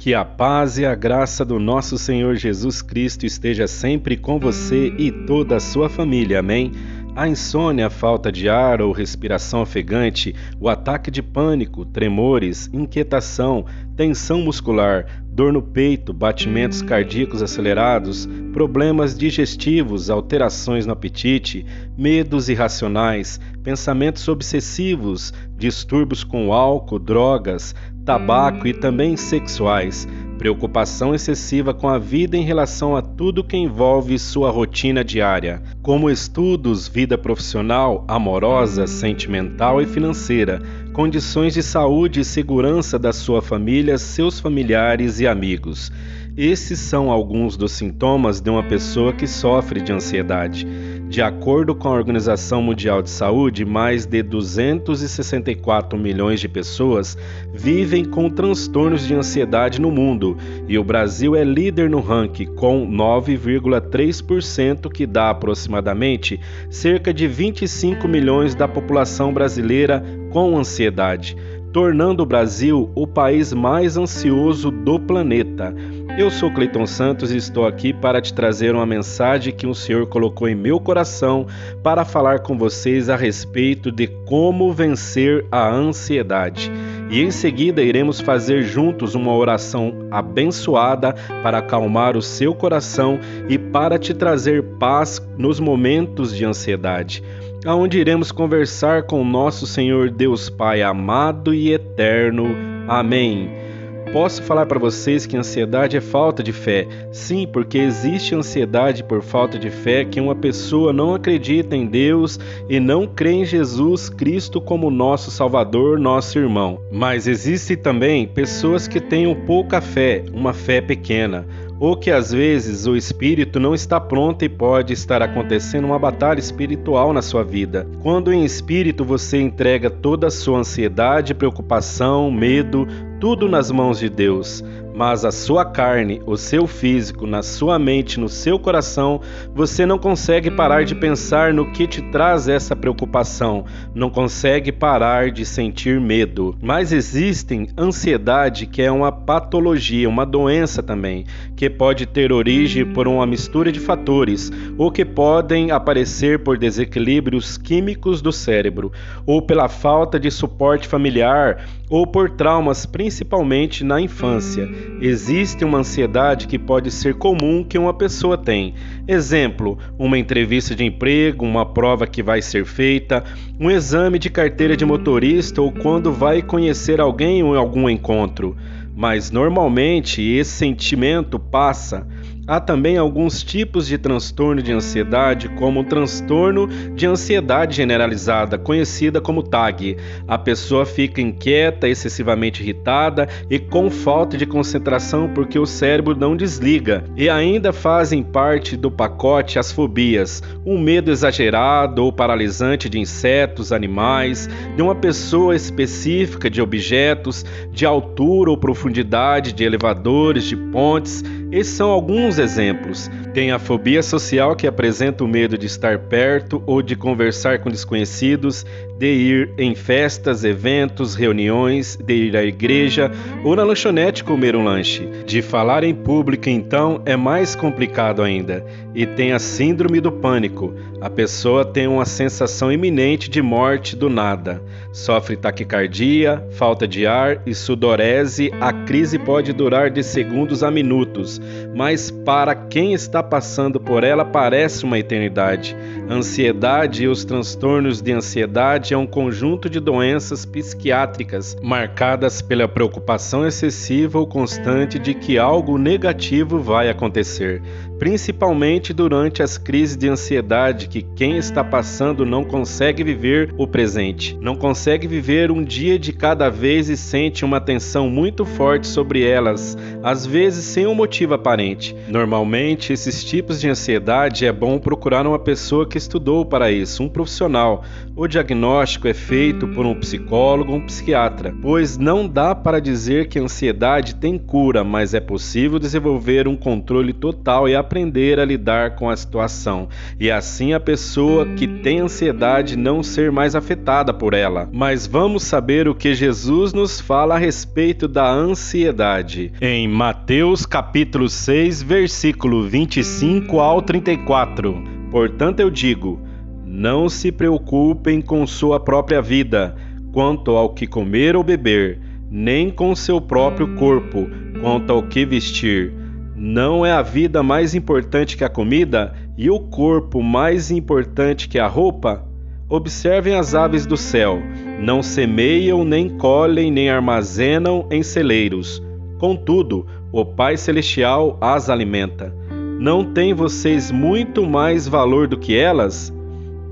Que a paz e a graça do nosso Senhor Jesus Cristo esteja sempre com você e toda a sua família, amém? A insônia, a falta de ar ou respiração ofegante, o ataque de pânico, tremores, inquietação, tensão muscular, dor no peito, batimentos cardíacos acelerados, problemas digestivos, alterações no apetite, medos irracionais, pensamentos obsessivos, distúrbios com álcool, drogas, tabaco e também sexuais, preocupação excessiva com a vida em relação a tudo que envolve sua rotina diária, como estudos, vida profissional, amorosa, sentimental e financeira, condições de saúde e segurança da sua família, seus familiares e amigos. Esses são alguns dos sintomas de uma pessoa que sofre de ansiedade. De acordo com a Organização Mundial de Saúde, mais de 264 milhões de pessoas vivem com transtornos de ansiedade no mundo, e o Brasil é líder no ranking com 9,3%, que dá aproximadamente cerca de 25 milhões da população brasileira com ansiedade, tornando o Brasil o país mais ansioso do planeta. Eu sou Cleiton Santos e estou aqui para te trazer uma mensagem que o Senhor colocou em meu coração para falar com vocês a respeito de como vencer a ansiedade. E em seguida iremos fazer juntos uma oração abençoada para acalmar o seu coração e para te trazer paz nos momentos de ansiedade, aonde iremos conversar com nosso Senhor Deus Pai amado e eterno. Amém. Posso falar para vocês que ansiedade é falta de fé. Sim, porque existe ansiedade por falta de fé, que uma pessoa não acredita em Deus e não crê em Jesus Cristo como nosso Salvador, nosso irmão. Mas existem também pessoas que têm pouca fé, uma fé pequena, ou que às vezes o espírito não está pronto e pode estar acontecendo uma batalha espiritual na sua vida. Quando em espírito você entrega toda a sua ansiedade, preocupação, medo, tudo nas mãos de Deus, mas a sua carne, o seu físico, na sua mente, no seu coração, você não consegue parar de pensar no que te traz essa preocupação, não consegue parar de sentir medo. Mas existe ansiedade, que é uma patologia, uma doença também, que pode ter origem por uma mistura de fatores, ou que podem aparecer por desequilíbrios químicos do cérebro, ou pela falta de suporte familiar, ou por traumas, principalmente na infância. Existe uma ansiedade que pode ser comum que uma pessoa tem. Exemplo, uma entrevista de emprego, uma prova que vai ser feita, um exame de carteira de motorista ou quando vai conhecer alguém em algum encontro. Mas normalmente esse sentimento passa. Há também alguns tipos de transtorno de ansiedade, como o transtorno de ansiedade generalizada, conhecida como TAG. A pessoa fica inquieta, excessivamente irritada e com falta de concentração porque o cérebro não desliga. E ainda fazem parte do pacote as fobias, um medo exagerado ou paralisante de insetos, animais, de uma pessoa específica, de objetos, de altura ou profundidade, de elevadores, de pontes. Esses são alguns exemplos. Tem a fobia social, que apresenta o medo de estar perto ou de conversar com desconhecidos, de ir em festas, eventos, reuniões, de ir à igreja ou na lanchonete comer um lanche. De falar em público, então, é mais complicado ainda. E tem a síndrome do pânico. A pessoa tem uma sensação iminente de morte do nada. Sofre taquicardia, falta de ar e sudorese. A crise pode durar de segundos a minutos, mas para quem está passando por ela parece uma eternidade. A ansiedade e os transtornos de ansiedade é um conjunto de doenças psiquiátricas marcadas pela preocupação excessiva ou constante de que algo negativo vai acontecer, principalmente durante as crises de ansiedade, que quem está passando não consegue viver o presente, não consegue viver um dia de cada vez e sente uma tensão muito forte sobre elas, às vezes sem um motivo aparente. Normalmente, esses tipos de ansiedade é bom procurar uma pessoa que estudou para isso, um profissional. O diagnóstico é feito por um psicólogo ou um psiquiatra, pois não dá para dizer que a ansiedade tem cura, mas é possível desenvolver um controle total e aprender a lidar com a situação, e assim a pessoa que tem ansiedade não ser mais afetada por ela. Mas vamos saber o que Jesus nos fala a respeito da ansiedade. Em Mateus capítulo 6, versículo 25 ao 34. Portanto eu digo, não se preocupem com sua própria vida, quanto ao que comer ou beber, nem com seu próprio corpo, quanto ao que vestir. Não é a vida mais importante que a comida e o corpo mais importante que a roupa? Observem as aves do céu, não semeiam, nem colhem, nem armazenam em celeiros. Contudo, o Pai Celestial as alimenta. Não têm vocês muito mais valor do que elas?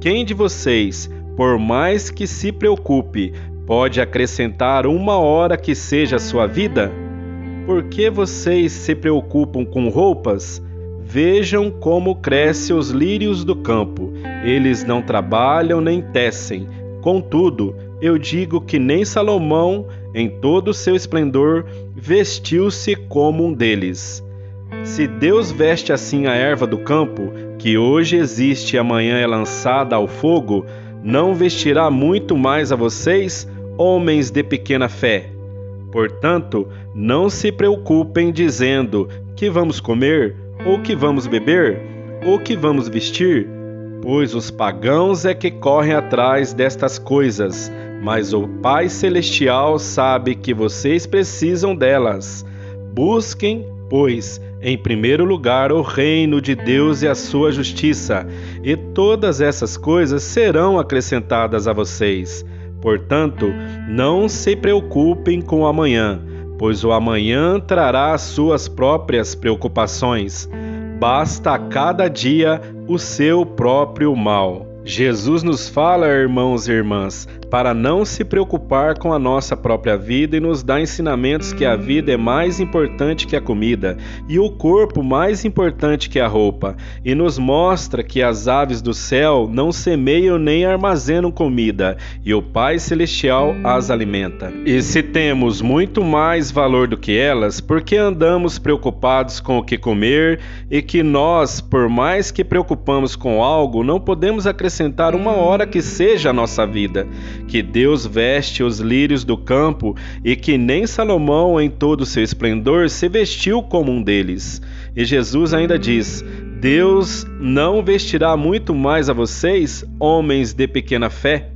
Quem de vocês, por mais que se preocupe, pode acrescentar uma hora que seja a sua vida? Por que vocês se preocupam com roupas? Vejam como crescem os lírios do campo. Eles não trabalham nem tecem. Contudo, eu digo que nem Salomão, em todo o seu esplendor, vestiu-se como um deles. Se Deus veste assim a erva do campo, que hoje existe e amanhã é lançada ao fogo, não vestirá muito mais a vocês, homens de pequena fé? Portanto, não se preocupem dizendo que vamos comer, ou que vamos beber, ou que vamos vestir, pois os pagãos é que correm atrás destas coisas, mas o Pai Celestial sabe que vocês precisam delas. Busquem, pois, em primeiro lugar o reino de Deus e a sua justiça, e todas essas coisas serão acrescentadas a vocês. Portanto, não se preocupem com o amanhã, pois o amanhã trará as suas próprias preocupações. Basta a cada dia o seu próprio mal. Jesus nos fala, irmãos e irmãs, para não se preocupar com a nossa própria vida e nos dá ensinamentos que a vida é mais importante que a comida e o corpo mais importante que a roupa, e nos mostra que as aves do céu não semeiam nem armazenam comida e o Pai Celestial as alimenta. E se temos muito mais valor do que elas, por que andamos preocupados com o que comer e que nós, por mais que preocupamos com algo, não podemos acrescentar uma hora que seja a nossa vida? Que Deus veste os lírios do campo e que nem Salomão em todo o seu esplendor se vestiu como um deles. E Jesus ainda diz, Deus não vestirá muito mais a vocês, homens de pequena fé?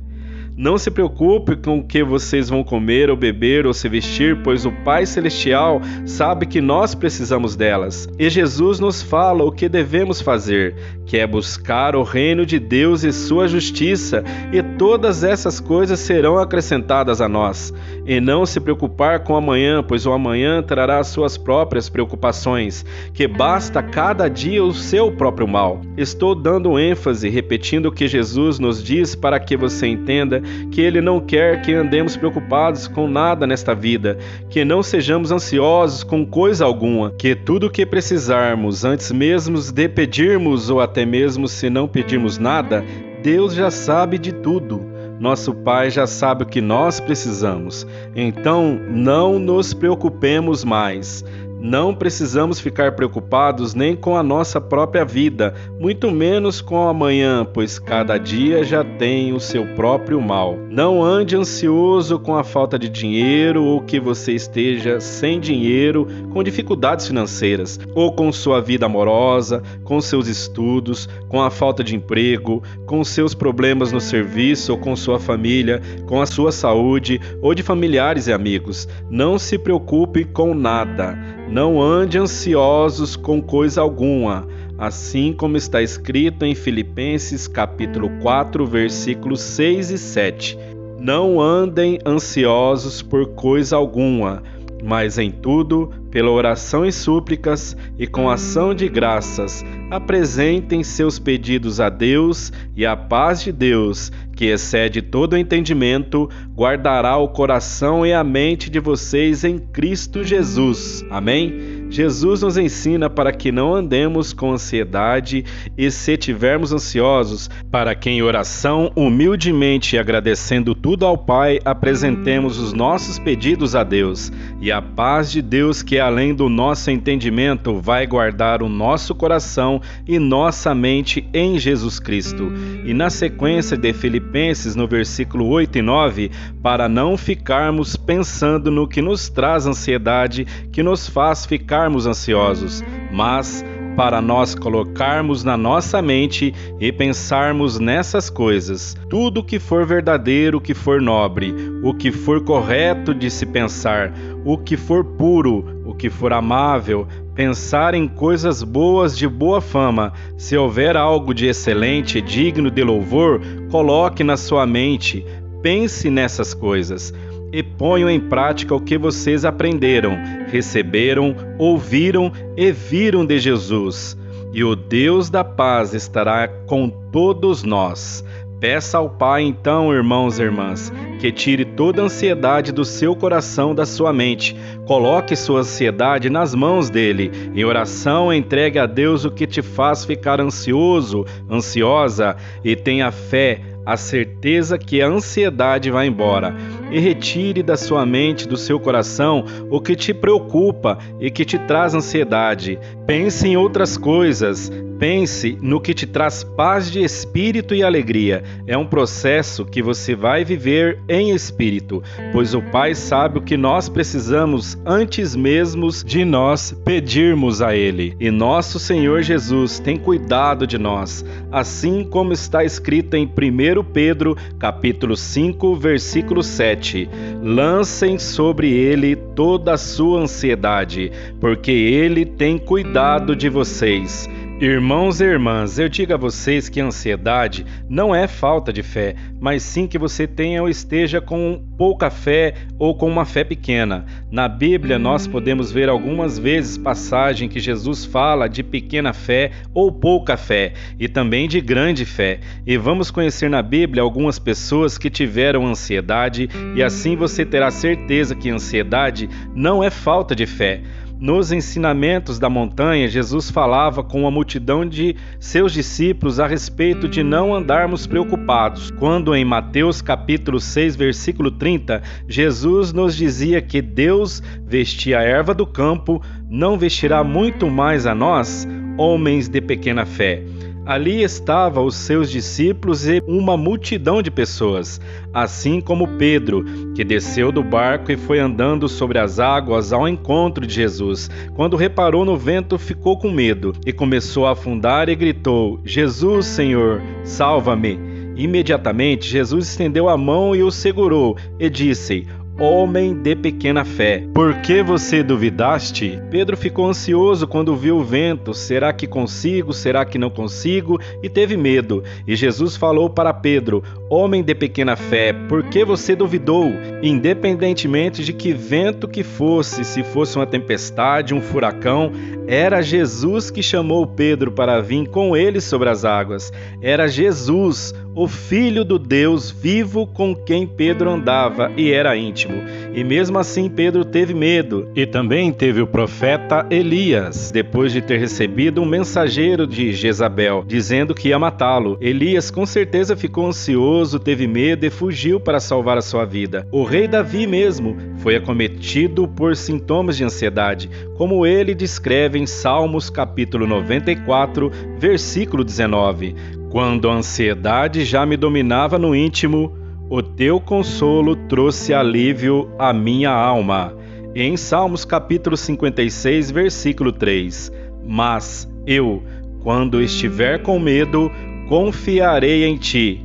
Não se preocupe com o que vocês vão comer ou beber ou se vestir, pois o Pai Celestial sabe que nós precisamos delas. E Jesus nos fala o que devemos fazer, que é buscar o reino de Deus e sua justiça, e todas essas coisas serão acrescentadas a nós. E não se preocupar com o amanhã, pois o amanhã trará as suas próprias preocupações, que basta cada dia o seu próprio mal. Estou dando ênfase, repetindo o que Jesus nos diz para que você entenda que Ele não quer que andemos preocupados com nada nesta vida, que não sejamos ansiosos com coisa alguma, que tudo o que precisarmos, antes mesmo de pedirmos ou até mesmo se não pedirmos nada, Deus já sabe de tudo. Nosso Pai já sabe o que nós precisamos. Então, não nos preocupemos mais. Não precisamos ficar preocupados nem com a nossa própria vida, muito menos com o amanhã, pois cada dia já tem o seu próprio mal. Não ande ansioso com a falta de dinheiro ou que você esteja sem dinheiro, com dificuldades financeiras, ou com sua vida amorosa, com seus estudos, com a falta de emprego, com seus problemas no serviço ou com sua família, com a sua saúde ou de familiares e amigos. Não se preocupe com nada. Não ande ansiosos com coisa alguma, assim como está escrito em Filipenses capítulo 4, versículos 6 e 7. Não andem ansiosos por coisa alguma, mas em tudo, pela oração e súplicas e com ação de graças, apresentem seus pedidos a Deus, e a paz de Deus, que excede todo o entendimento, guardará o coração e a mente de vocês em Cristo Jesus. Amém? Jesus nos ensina para que não andemos com ansiedade e, se tivermos ansiosos, para que em oração, humildemente e agradecendo tudo ao Pai, apresentemos os nossos pedidos a Deus. E a paz de Deus, que é além do nosso entendimento, vai guardar o nosso coração e nossa mente em Jesus Cristo. E na sequência de Filipenses, no versículo 8 e 9, para não ficarmos pensando no que nos traz ansiedade, que nos faz ficarmos ansiosos, mas para nós colocarmos na nossa mente e pensarmos nessas coisas, tudo que for verdadeiro, o que for nobre, o que for correto de se pensar, o que for puro, o que for amável, pensar em coisas boas de boa fama. Se houver algo de excelente e digno de louvor, coloque na sua mente, pense nessas coisas. E ponham em prática o que vocês aprenderam, receberam, ouviram e viram de Jesus. E o Deus da paz estará com todos nós. Peça ao Pai então, irmãos e irmãs, que tire toda a ansiedade do seu coração, da sua mente. Coloque sua ansiedade nas mãos dele. Em oração, entregue a Deus o que te faz ficar ansioso, ansiosa, e tenha fé, a certeza que a ansiedade vai embora. E retire da sua mente, do seu coração, o que te preocupa e que te traz ansiedade. Pense em outras coisas. Pense no que te traz paz de espírito e alegria. É um processo que você vai viver em espírito, pois o Pai sabe o que nós precisamos antes mesmo de nós pedirmos a Ele. E nosso Senhor Jesus tem cuidado de nós, assim como está escrito em 1 Pedro, capítulo 5, versículo 7. Lancem sobre Ele toda a sua ansiedade, porque Ele tem cuidado de vocês. Irmãos e irmãs, eu digo a vocês que a ansiedade não é falta de fé, mas sim que você tenha ou esteja com pouca fé ou com uma fé pequena. Na Bíblia nós podemos ver algumas vezes passagem que Jesus fala de pequena fé ou pouca fé e também de grande fé. E vamos conhecer na Bíblia algumas pessoas que tiveram ansiedade e assim você terá certeza que a ansiedade não é falta de fé. Nos ensinamentos da montanha, Jesus falava com a multidão de seus discípulos a respeito de não andarmos preocupados. Quando em Mateus capítulo 6, versículo 30, Jesus nos dizia que Deus vestia a erva do campo, não vestirá muito mais a nós, homens de pequena fé. Ali estavam os seus discípulos e uma multidão de pessoas, assim como Pedro, que desceu do barco e foi andando sobre as águas ao encontro de Jesus. Quando reparou no vento, ficou com medo e começou a afundar e gritou: Jesus, Senhor, salva-me! Imediatamente, Jesus estendeu a mão e o segurou e disse: Homem de pequena fé, por que você duvidaste? Pedro ficou ansioso quando viu o vento. Será que consigo? Será que não consigo? E teve medo. E Jesus falou para Pedro: Homem de pequena fé, por que você duvidou? Independentemente de que vento que fosse, se fosse uma tempestade, um furacão, era Jesus que chamou Pedro para vir com ele sobre as águas. Era Jesus, o Filho do Deus vivo com quem Pedro andava e era íntimo. E mesmo assim Pedro teve medo. E também teve o profeta Elias, depois de ter recebido um mensageiro de Jezabel, dizendo que ia matá-lo. Elias com certeza ficou ansioso, teve medo e fugiu para salvar a sua vida. O rei Davi mesmo foi acometido por sintomas de ansiedade, como ele descreve em Salmos capítulo 94, versículo 19. Quando a ansiedade já me dominava no íntimo, o teu consolo trouxe alívio à minha alma. E em Salmos capítulo 56, versículo 3. Mas eu, quando estiver com medo, confiarei em ti.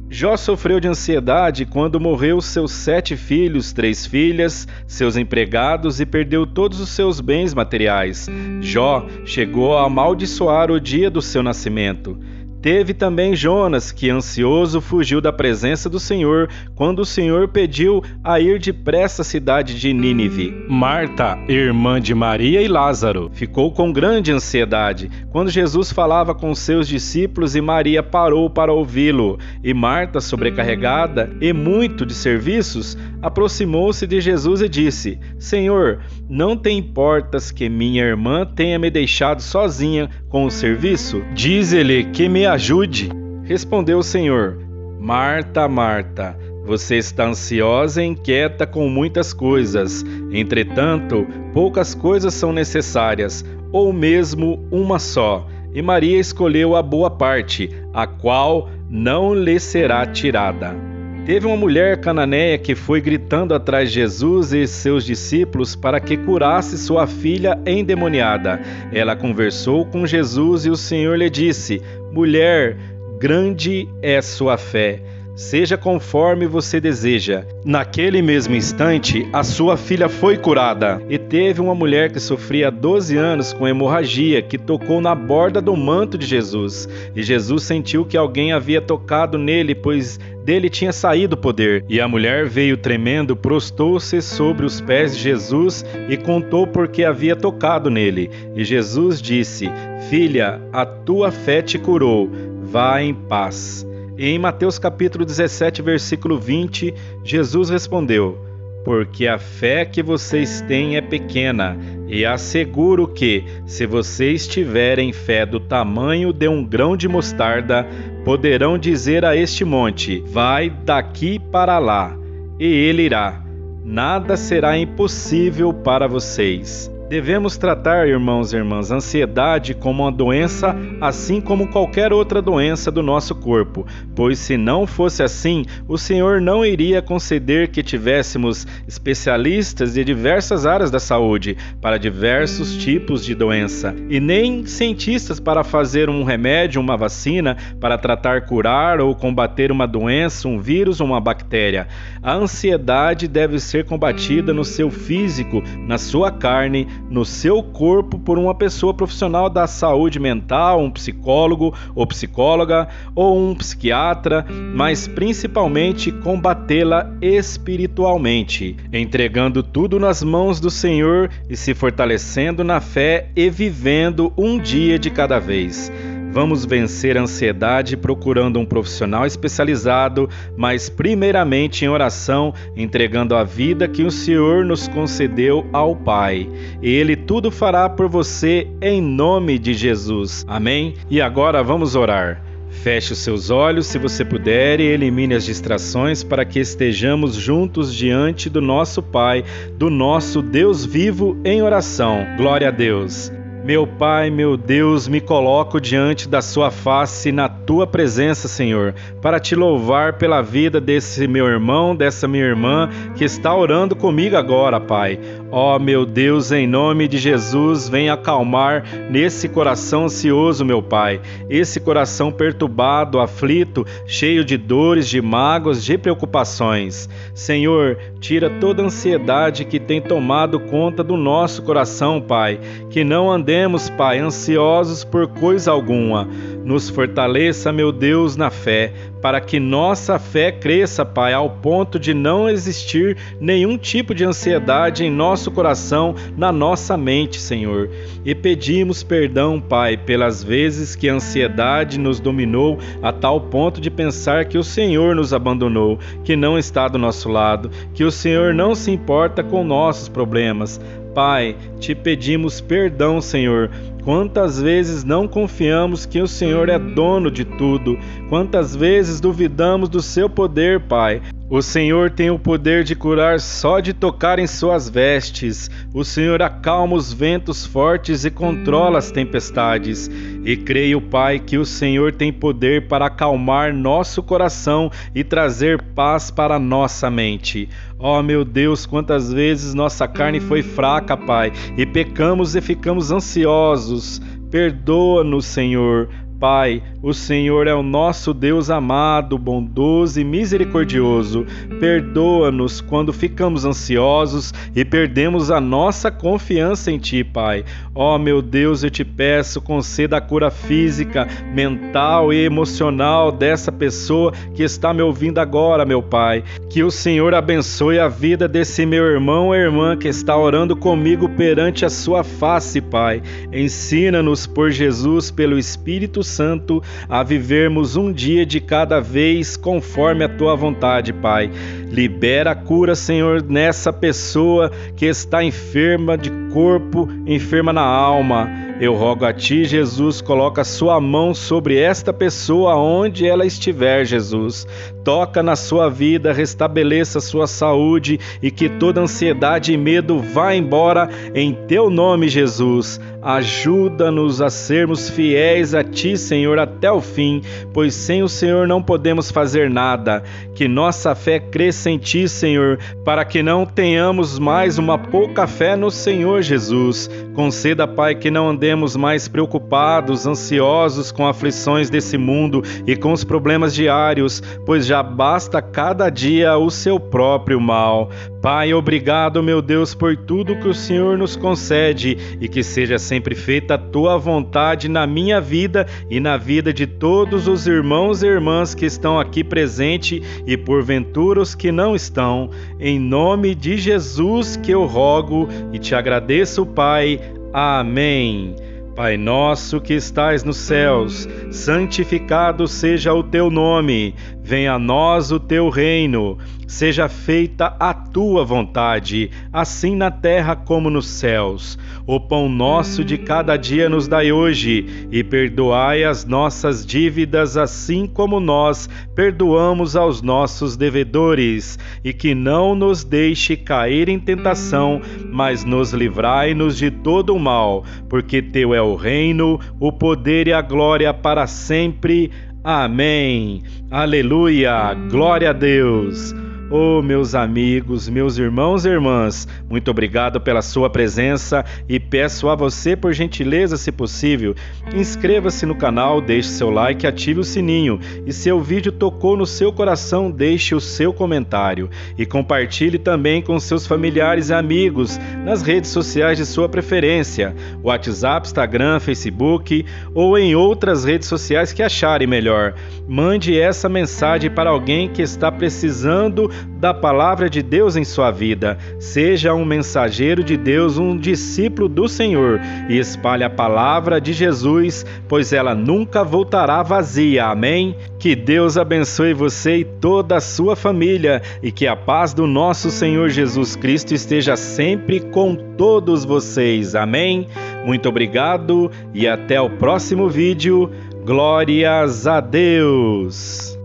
Jó sofreu de ansiedade quando morreu seus 7 filhos, 3 filhas, seus empregados e perdeu todos os seus bens materiais. Jó chegou a amaldiçoar o dia do seu nascimento. Teve também Jonas, que ansioso fugiu da presença do Senhor quando o Senhor pediu a ir depressa à cidade de Nínive. Marta, irmã de Maria e Lázaro, ficou com grande ansiedade quando Jesus falava com seus discípulos e Maria parou para ouvi-lo. E Marta, sobrecarregada e muito de serviços, aproximou-se de Jesus e disse: Senhor, não te importas que minha irmã tenha me deixado sozinha com o serviço? Diz-lhe que me ajude. Respondeu o Senhor: Marta, Marta, você está ansiosa e inquieta com muitas coisas. Entretanto, poucas coisas são necessárias, ou mesmo uma só. E Maria escolheu a boa parte, a qual não lhe será tirada. Teve uma mulher cananeia que foi gritando atrás de Jesus e seus discípulos para que curasse sua filha endemoniada. Ela conversou com Jesus e o Senhor lhe disse: Mulher, grande é sua fé. Seja conforme você deseja. Naquele mesmo instante, a sua filha foi curada. E teve uma mulher que sofria há 12 anos com hemorragia, que tocou na borda do manto de Jesus. E Jesus sentiu que alguém havia tocado nele, pois dele tinha saído o poder. E a mulher veio tremendo, prostou-se sobre os pés de Jesus e contou porque havia tocado nele. E Jesus disse: Filha, a tua fé te curou. Vá em paz. E em Mateus capítulo 17, versículo 20, Jesus respondeu: Porque a fé que vocês têm é pequena, e asseguro que, se vocês tiverem fé do tamanho de um grão de mostarda, poderão dizer a este monte: Vai daqui para lá, e ele irá. Nada será impossível para vocês. Devemos tratar, irmãos e irmãs, a ansiedade como uma doença, assim como qualquer outra doença do nosso corpo, pois se não fosse assim, o Senhor não iria conceder que tivéssemos especialistas de diversas áreas da saúde para diversos tipos de doença, e nem cientistas para fazer um remédio, uma vacina, para tratar, curar ou combater uma doença, um vírus ou uma bactéria. A ansiedade deve ser combatida no seu físico, na sua carne, no seu corpo por uma pessoa profissional da saúde mental, um psicólogo ou psicóloga ou um psiquiatra, mas principalmente combatê-la espiritualmente, entregando tudo nas mãos do Senhor e se fortalecendo na fé e vivendo um dia de cada vez. Vamos vencer a ansiedade procurando um profissional especializado, mas primeiramente em oração, entregando a vida que o Senhor nos concedeu ao Pai. E Ele tudo fará por você em nome de Jesus. Amém? E agora vamos orar. Feche os seus olhos se você puder e elimine as distrações para que estejamos juntos diante do nosso Pai, do nosso Deus vivo em oração. Glória a Deus. Meu Pai, meu Deus, me coloco diante da sua face na tua presença, Senhor, para te louvar pela vida desse meu irmão, dessa minha irmã que está orando comigo agora, Pai. Ó, meu Deus, em nome de Jesus, venha acalmar nesse coração ansioso, meu Pai, esse coração perturbado, aflito, cheio de dores, de mágoas, de preocupações. Senhor, tira toda a ansiedade que tem tomado conta do nosso coração, Pai, que não andemos, Pai, ansiosos por coisa alguma. Nos fortaleça, meu Deus, na fé, para que nossa fé cresça, Pai, ao ponto de não existir nenhum tipo de ansiedade em nosso coração, na nossa mente, Senhor. E pedimos perdão, Pai, pelas vezes que a ansiedade nos dominou a tal ponto de pensar que o Senhor nos abandonou, que não está do nosso lado, que o Senhor não se importa com nossos problemas. Pai, te pedimos perdão, Senhor. Quantas vezes não confiamos que o Senhor é dono de tudo? Quantas vezes duvidamos do seu poder, Pai? O Senhor tem o poder de curar só de tocar em suas vestes. O Senhor acalma os ventos fortes e controla as tempestades. E creio, Pai, que o Senhor tem poder para acalmar nosso coração e trazer paz para nossa mente. Ó, meu Deus, quantas vezes nossa carne foi fraca, Pai, e pecamos e ficamos ansiosos. Perdoa-nos, Senhor. Pai, o Senhor é o nosso Deus amado, bondoso e misericordioso. Perdoa-nos quando ficamos ansiosos e perdemos a nossa confiança em Ti, Pai. Ó, meu Deus, eu te peço, conceda a cura física, mental e emocional dessa pessoa que está me ouvindo agora, meu Pai. Que o Senhor abençoe a vida desse meu irmão ou irmã que está orando comigo perante a sua face, Pai. Ensina-nos por Jesus, pelo Espírito Santo, a vivermos um dia de cada vez conforme a Tua vontade, Pai. Libera a cura, Senhor, nessa pessoa que está enferma de corpo, enferma na alma. Eu rogo a Ti, Jesus, coloca a Sua mão sobre esta pessoa onde ela estiver, Jesus. Toca na sua vida, restabeleça a sua saúde e que toda ansiedade e medo vá embora em Teu nome, Jesus. Ajuda-nos a sermos fiéis a Ti, Senhor, até o fim, pois sem o Senhor não podemos fazer nada. Que nossa fé cresça em Ti, Senhor, para que não tenhamos mais uma pouca fé no Senhor Jesus. Conceda, Pai, que não andemos mais preocupados, ansiosos com aflições desse mundo e com os problemas diários, pois já basta cada dia o seu próprio mal. Pai, obrigado, meu Deus, por tudo que o Senhor nos concede e que seja sempre feita a Tua vontade na minha vida e na vida de todos os irmãos e irmãs que estão aqui presentes e porventura os que não estão. Em nome de Jesus que eu rogo e te agradeço, Pai. Amém. Pai nosso que estais nos céus, santificado seja o Teu nome. Venha a nós o Teu reino. Seja feita a Tua vontade, assim na terra como nos céus. O pão nosso de cada dia nos dai hoje, e perdoai as nossas dívidas, assim como nós perdoamos aos nossos devedores. E que não nos deixe cair em tentação, mas nos livrai-nos de todo o mal, porque Teu é o reino, o poder e a glória para sempre. Amém. Aleluia. Glória a Deus. Oh, meus amigos, meus irmãos e irmãs, muito obrigado pela sua presença e peço a você, por gentileza, se possível, inscreva-se no canal, deixe seu like e ative o sininho. E se o vídeo tocou no seu coração, deixe o seu comentário. E compartilhe também com seus familiares e amigos nas redes sociais de sua preferência, WhatsApp, Instagram, Facebook ou em outras redes sociais que acharem melhor. Mande essa mensagem para alguém que está precisando da palavra de Deus em sua vida. Seja um mensageiro de Deus, um discípulo do Senhor e espalhe a palavra de Jesus, pois ela nunca voltará vazia. Amém? Que Deus abençoe você e toda a sua família e que a paz do nosso Senhor Jesus Cristo esteja sempre com todos vocês. Amém? Muito obrigado e até o próximo vídeo. Glórias a Deus!